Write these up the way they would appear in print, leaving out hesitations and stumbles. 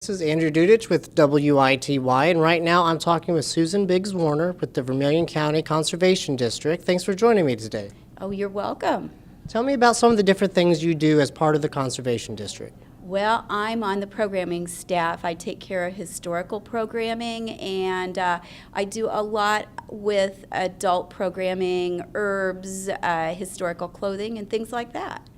This is Andrew Dudich with WITY, and right now I'm talking with Susan Biggs-Warner with the Vermilion County Conservation District. Thanks for joining me today. Oh, you're welcome. Tell me about some of the different things you do as part of the Conservation District. Well, I'm on the programming staff. I take care of historical programming, and I do a lot with adult programming, herbs, historical clothing, and things like that.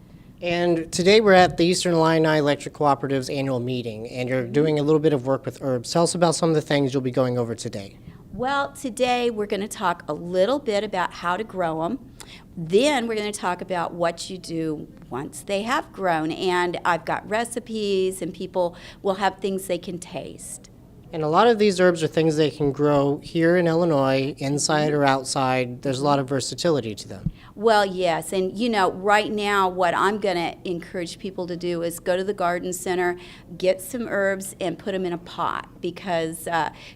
And today we're at the Eastern Illini Electric Cooperative's annual meeting, and you're doing a little bit of work with herbs. Tell us about some of the things you'll be going over today. Well, today we're going to talk a little bit about how to grow them. Then we're going to talk about what you do once they have grown. And I've got recipes, and people will have things they can taste. And a lot of these herbs are things they can grow here in Illinois, inside or outside. There's a lot of versatility to them. Well, yes, and right now what I'm going to encourage people to do is go to the garden center, get some herbs, and put them in a pot, because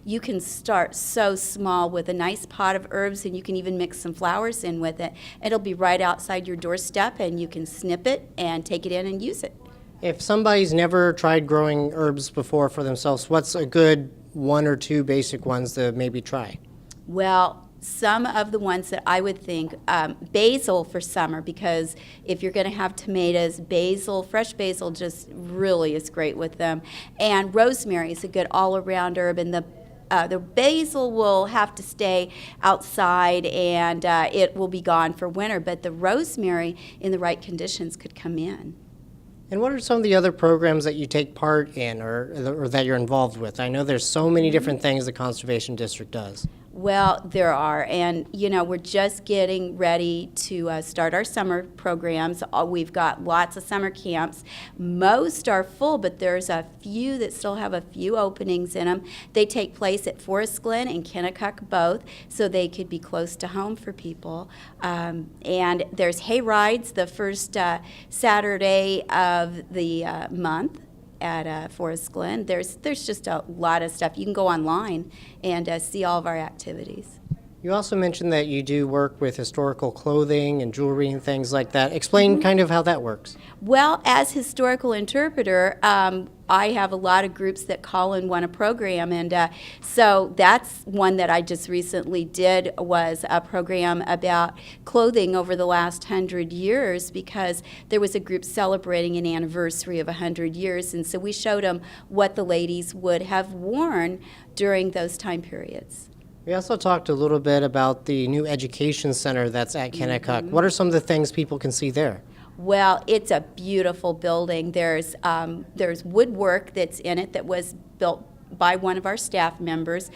you can start so small with a nice pot of herbs, and you can even mix some flowers in with it. It'll be right outside your doorstep, and you can snip it and take it in and use it. If somebody's never tried growing herbs before for themselves, what's a good one or two basic ones to maybe try? Well, some of the ones that I would think, basil for summer, because if you're going to have tomatoes, fresh basil just really is great with them. And rosemary is a good all-around herb, and the basil will have to stay outside, and it will be gone for winter, but the rosemary in the right conditions could come in. And what are some of the other programs that you take part in or that you're involved with? I know there's so many different things the Conservation District does. Well, there are, and we're just getting ready to start our summer programs. We've got lots of summer camps. Most are full, but there's a few that still have a few openings in them. They take place at Forest Glen and Kennecott both, so they could be close to home for people. And there's hay rides the first Saturday of the month at Forest Glen. There's just a lot of stuff. You can go online and see all of our activities. You also mentioned that you do work with historical clothing and jewelry and things like that. Explain kind of how that works. Well, as historical interpreter, I have a lot of groups that call and want a program, and so that's one that I just recently did, was a program about clothing over the last 100 years, because there was a group celebrating an anniversary of 100 years, and so we showed them what the ladies would have worn during those time periods. We also talked a little bit about the new education center that's at Kennecott. What are some of the things people can see there? Well, it's a beautiful building. There's woodwork that's in it that was built by one of our staff members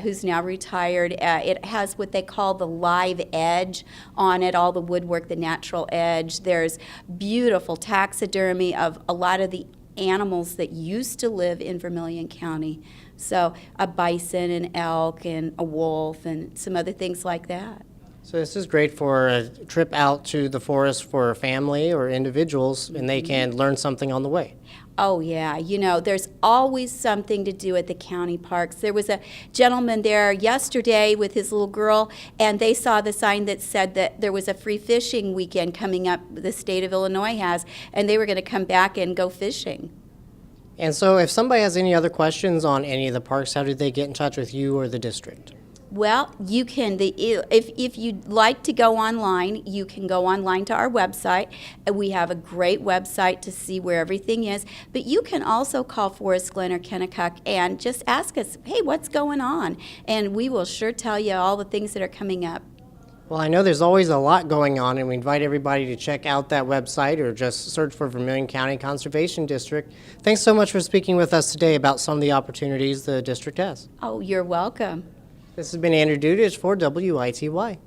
who's now retired. It has what they call the live edge on it, all the woodwork, the natural edge. There's beautiful taxidermy of a lot of the animals that used to live in Vermilion County. So a bison, an elk, and a wolf, and some other things like that. So this is great for a trip out to the forest for a family or individuals, and they can learn something on the way. Oh, yeah. There's always something to do at the county parks. There was a gentleman there yesterday with his little girl, and they saw the sign that said that there was a free fishing weekend coming up the state of Illinois has, and they were going to come back and go fishing. And so if somebody has any other questions on any of the parks, how do they get in touch with you or the district? Well, you can, if you'd like to go online, you can go online to our website. We have a great website to see where everything is. But you can also call Forest Glen or Kennecott and just ask us, hey, what's going on? And we will sure tell you all the things that are coming up. Well, I know there's always a lot going on, and we invite everybody to check out that website or just search for Vermilion County Conservation District. Thanks so much for speaking with us today about some of the opportunities the district has. Oh, you're welcome. This has been Andrew Dudich for WITY.